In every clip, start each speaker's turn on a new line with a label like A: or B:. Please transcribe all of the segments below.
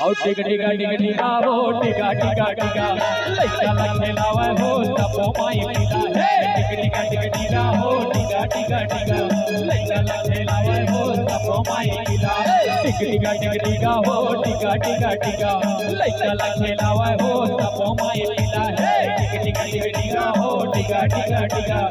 A: और टिक टिका हो टिका टिका टिका लइका लखेलावे हो तपो माई पिला हे टिक टिका हो टिका टिका टिका लइका लखेलावे हो तपो माई पिला टिक टिका हो टिका टिका टिका लइका लखेलावे हो तपो माई पिला हे टिक टिका हो टिका टिका टिका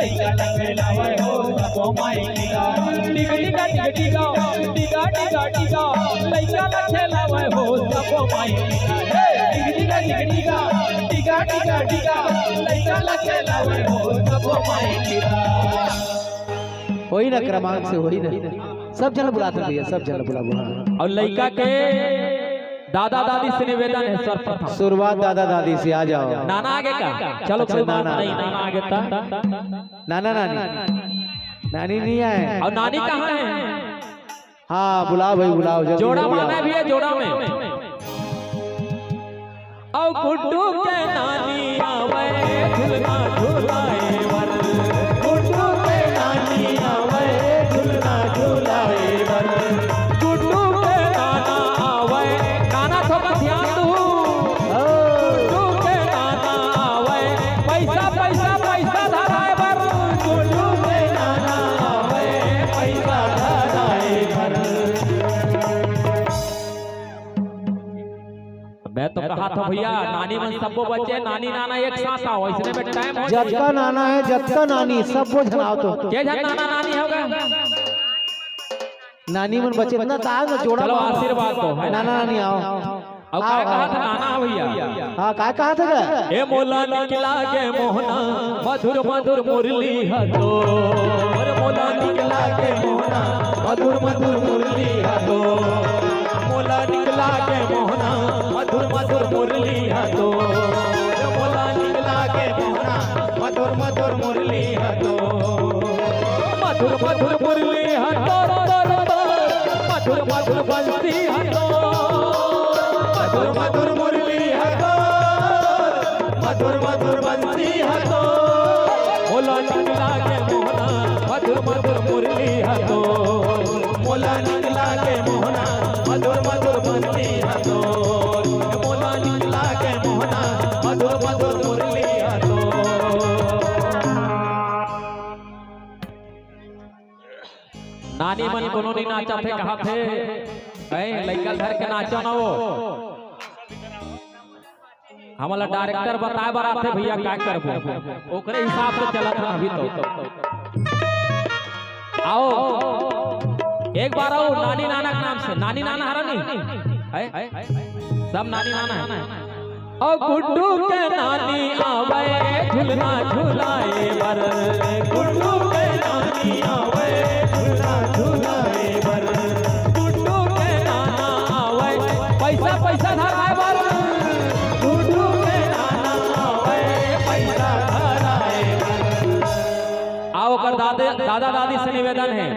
A: लइका लखेलावे हो तपो माई पिला टिक टिका टिका टिका लइका लखेलावे हो तपो माई पिला हे टिक टिका लइका लखेलावे हो तपो माई पिला
B: वही ना क्रमांक से वही ना सब जन बुलाते भैया सब जन बुला
A: और लड़का के दादा दादी से निवेदन है सर्वप्रथम
B: शुरुआत दादा दादी से आ जाओ
A: नाना आगे का चलो कोई बात नहीं नाना आगे था
B: नाना नानी नानी नहीं आए
A: और नानी कहाँ है
B: हाँ बुलाओ भाई बुलाओ
A: जोड़ा माना भी है जोड़ा में और गुड्डू के नानी आवे झुलना झुलाए वर गुड्डू के नानी आवे झुलना झुलाए वर गुड्डू के नाना आवे नाना थोड़ा ध्यान दो गुड्डू के नाना आवे पैसा पैसा पैसा धराए वर गुड्डू के नाना आवे पैसा धराए वर मैं तो कहा था भैया नानी मन सबो बच्चे नानी नाना एक साथ आओ इसने में टाइम हो
B: जब का नाना है जब का नानी सब वो जनाओ तो
A: क्या जन नाना नानी होगा
B: नानी मन बच्चे ना ताज ना जोड़ा
A: चलो आशीर्वाद दो
B: नाना नानी आओ
A: और क्या कहा था नाना भैया
B: हाँ क्या कहा था
A: ए मोला निकला के मोहना मधुर मधुर मुरली हतो अरे मोला निकला के मोहना मधुर मधुर मुरली हतो मोला निकला के मोहना मधुर मधुर मुरली हतो मोला निकला के मोहना मधुर मधुर मुरली हतो मधुर मधुर मुरली हतो मधुर मधुर बंसी हतो मधुर मधुर मुरली हतो मधुर मधुर बंसी हतो मोला निकला के मोहना मधुर मधुर मुरली हतो मोला निकला के मोहना मधुर मधुर बंसी हतो मोला निकला के मोहना मधुर मधुर मुरली हतो नानी मन कोनो नहीं नाचा थे कहा थे लड़का घर के नाचो ना वो हमारा डायरेक्टर बताए बड़ा थे भैया क्या करबो ओकरे हिसाब से चलत है अभी तो आओ एक बार आओ नानी नाना के नाम से नानी नाना हरा नहीं है सब नानी नाना है ओ गुड्डू के नानी आवे झुलना झुलाए बर गुड्डू के नानी आवे झुलना झुलाए बर गुड्डू के नाना आवे पैसा पैसा धराए बर गुड्डू के नाना आवे पैसा धराए बर आओ कर दादा दादी से निवेदन है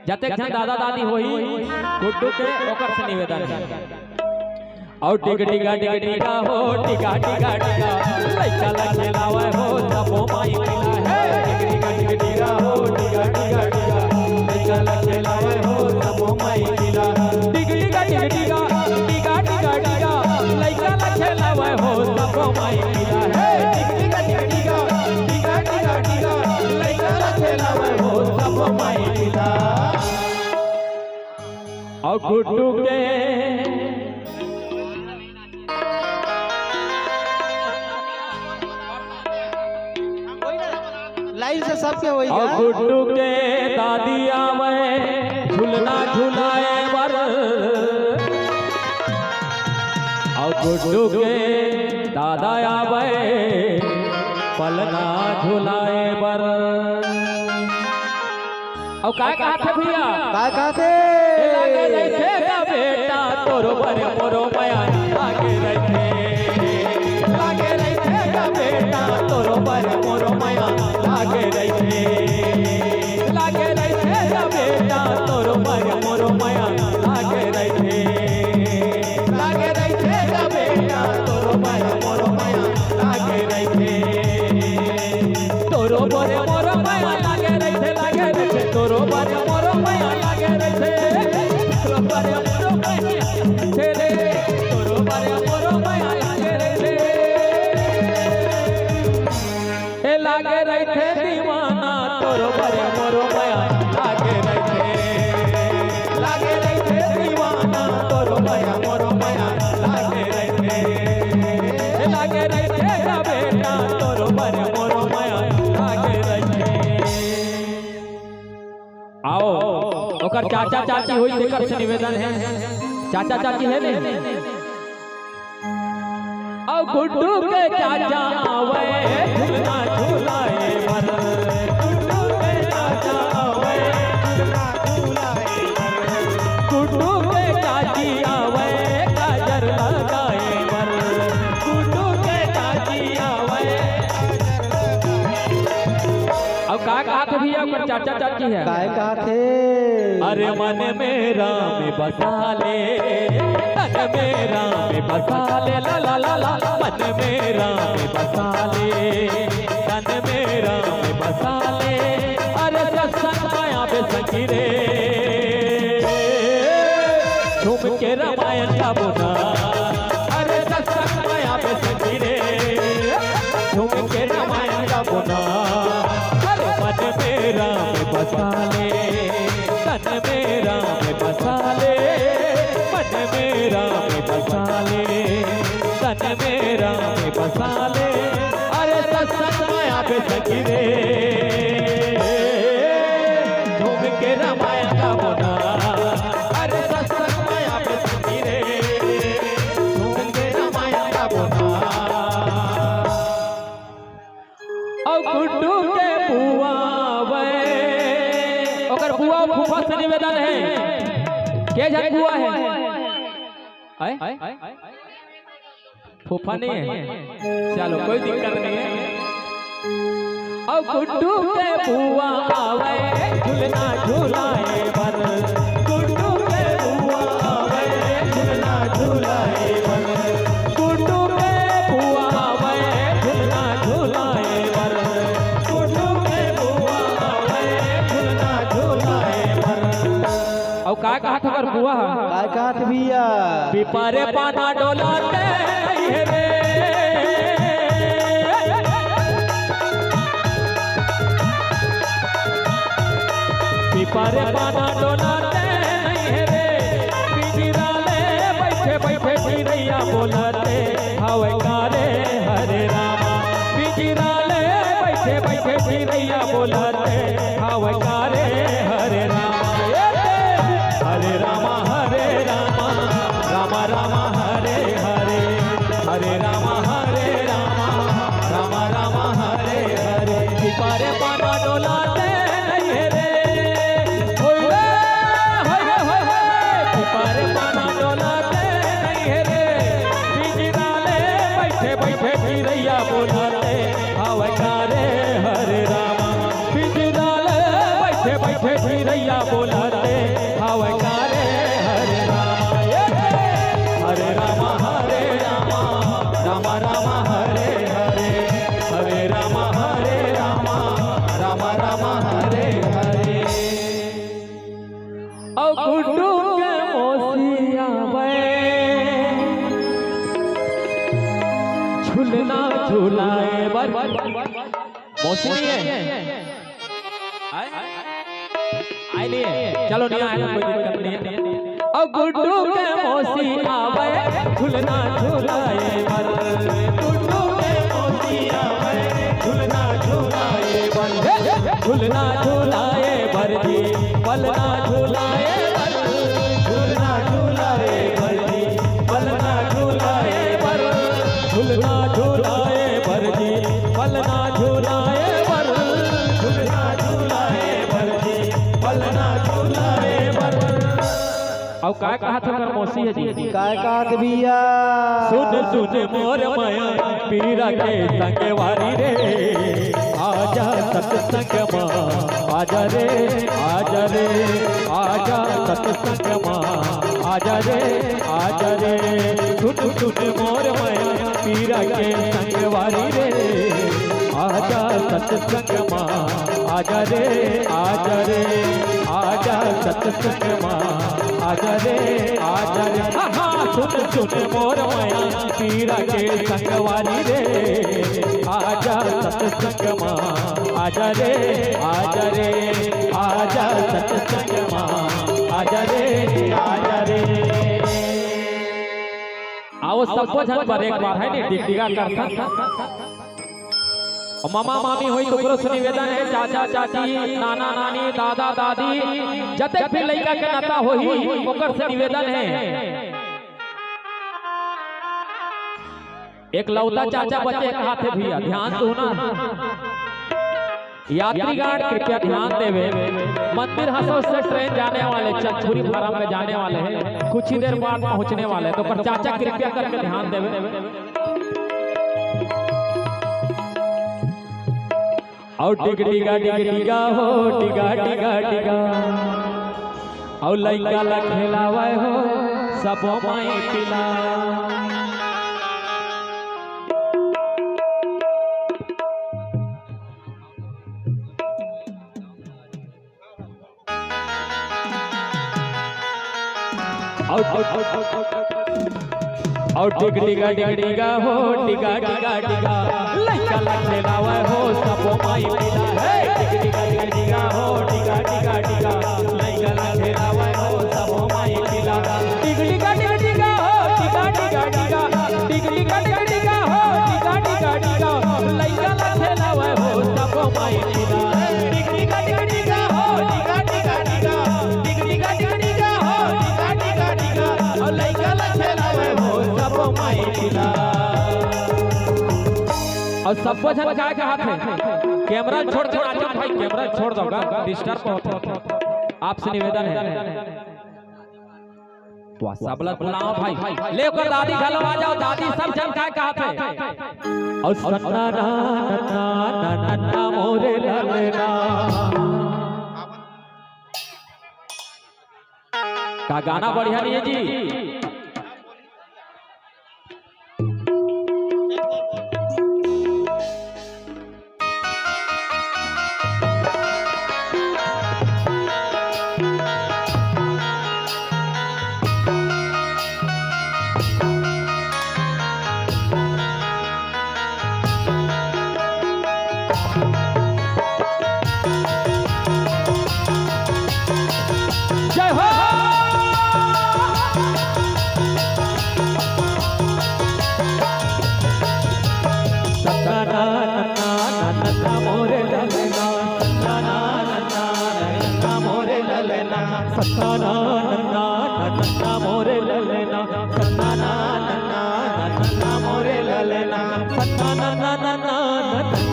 A: जते जन दादा दादी होई गुड्डू के ओकर से निवेदन है और टिक टिका हो टिका टिका टिका लइका लखेलावे हो तपो माई पिला है टिक टिका हो टिका टिका टिका लइका लखेलावे हो तपो माई पिला टिक टिका लइका लखेलावे हो तपो माई पिला है टिक टिका लइका लखेलावे हो तपो माई पिला और गुड्डू के
B: लाइन से सबके वही
A: और गुड्डू के दादी आवे झुलना झुलाए बर और गुड्डू के दादा आवे पलना झुलाए बर और क्या कहा थे भैया
B: क्या कहा थे
A: लगे रहे बेटा तोरो पर मोरो माया लागे रहे बेटा तोरो पर मोरो माया लागे रहे बेटा तोरो पर मोरो माया लागे रहे बेटा तोरो पर मोरो माया लागे रहे तोरो पर मोरो माया लागे रहे तोरो पर मोरो माया लागे रहे तोरो पर मोरो माया तोरो बरे मोरो माया लागे रहे दीवाना तोरो माया मोरो माया लागे रहे का बेटा तोरो बरे मोरो माया लागे रहे। आओ ओकर चाचा चाची होई तेकर से निवेदन है, चाचा चाची है ने अब गुड्डू के चाचा आवे झूलना झूलाए बर, गुड्डू के चाचा आवे झूलना झूलाए बर, गुड्डू के चाची आवे काजर लगाए बर, गुड्डू के चाची आवे अब का कहा थे भैया पर चाचा चाची है
B: काय कहा थे
A: अरे मन मेरा में बसा ले तन मेरा में बसा ले ला ला ला ला मन मेरा में बसा ले तन मेरा में बसा ले अरे सत्संग माया पे सखी रे झूम के रामायण का बोना अरे सत्संग माया पे सखी रे झूम के रामायण का बोना अरे मन मेरा में बसा ले तन मेरा में बसा ले मन मेरा में बसा ले तन मेरा में बसा ले अरे सत्संग माया पे सखी रे झूम के रामायण का बोना अरे सत्संग माया पे सखी रे झूम के रामायण का बोना। और गुड्डू के बुआ वे ओकर बुआ फूफा से निवेदन है के जान बुआ है फूफा नहीं है चलो कोई दिक्कत नहीं है। और गुड्डू के बुआ आवे झूलना झूलाए बर, गुड्डू के बुआ आवे झूलना झूलाए बर, गुड्डू के बुआ आवे झूलना झूलाए बर, गुड्डू के बुआ आवे झूलना झूलाए बर। और का कहा था कर बुआ
B: काय कहा थे भैया
A: पिपारे पाना डोलाते है रे पिपारे पाना डोलाते है रे पिंजराले बैठे बैठे चिड़ैया बोलते हवे कारे हरे रामा पिंजराले बैठे बैठे चिड़ैया बोलते हवे कारे हरे रामा हरे रामा रामा रामा हरे हरे हरे रामा रामा रामा हरे हरे पिपारे पाना डोलाते नहीं रे होए पिपारे पाना डोलाते नहीं रे पिंजराले बैठे बैठे चिड़ैया बोलते हवे कारे हरे रामा पिंजराले बैठे बैठे चिड़ैया बोलते हवे कारे हरे रामा हरे रामा रामा रामा हरे हरे हरे रामा रामा रामा हरे हरे। और गुड्डू के मोसिया वे झूलना झूलाए बर मौसी नहीं है आई नहीं है चलो नहीं आया कोई दिक्कत नहीं है। और गुड्डू के मौसी आवे झूलना झूलाए बर, गुड्डू के मौसी आवे झूलना झूलाए बर, झूलना झूलाए बर जी पलना झूलाए बर, झूलना झूलाए बर जी पलना झूलाए बर, झूलना झूलाए बर जी पलना झूलाए बर, झूलना झूलाए बर जी पलना झूलाए बर। और का कहा था कर मौसी है जी
B: काय कहा थे भैया
A: सुन सुन मोर माया पीरा के संगवारी रे आजा सत्संग मां आजा रे आजा रे आजा सत्संग मां आजा रे सुन सुन मोर माया पीरा के संगवारी रे आजा सत्संग मां आजा रे आजा सत्संग मां आजा रे सुन सुन मोर माया पीरा के संगवारी रे आजा सत्संग माँ आजा रे आजा रे आजा सत्संग माँ आजा रे आओ सबको झन पर एक बार है नी डिगडिगा करता मामा मामी होई तो से निवेदन है चाचा चाची नाना नानी दादा दादी जते भी लड़का के नाता होई ओकर से निवेदन है एक लौता चाचा बच्चे के हाथ है भैया ध्यान दो ना यात्रीगण कृपया ध्यान देवे मंदिर हसो से ट्रेन जाने वाले चंदपुरी फार्म में जाने वाले हैं कुछ ही देर बाद पहुंचने वाले तो पर चाचा कृपया करके ध्यान देवे और डिगडिगा डिगडिगा हो डिगा डिगा डिगा और लइका ला खेलावे हो सब माई पिला और डिगडिगा डिगडिगा हो डिगा डिगा डिगा लइका ला खेलावे हो सब माई पिला हे डिगडिगा डिगडिगा हो डिगा डिगा डिगा लइका ला खेलावे हो सब माई पिला डिगडिगा डिगडिगा हो डिगा डिगा डिगा डिगडिगा डिगडिगा हो डिगा डिगा डिगा लइका ला खेलावे हो सब माई पिला डिगडिगा डिगडिगा हो डिगा डिगा डिगा डिगडिगा डिगडिगा हो डिगा डिगा डिगा लइका ला खेलावे हो सब माई पिला और सबको झन काय के हाथ है कैमरा छोड़ दो आजम भाई कैमरा छोड़ दो डिस्टर्ब होता आपसे निवेदन है तो सब लोग बुलाओ भाई लेकर दादी घलो आ जाओ दादी सब जन काय के हाथ है और सन्ना ना ना ना मोरे ललना का गाना बढ़िया नहीं है जी जय हो सन्ना ना मोरे ललना सन्ना ना मोरे ललना सन्ना ना मोरे ललना सन्ना ना मोरे ललना सन्ना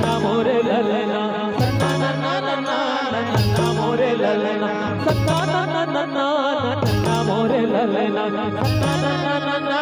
A: ना मोरे ललना सन्ना ना मोरे ललना सन्ना ना मोरे ललना सन्ना ना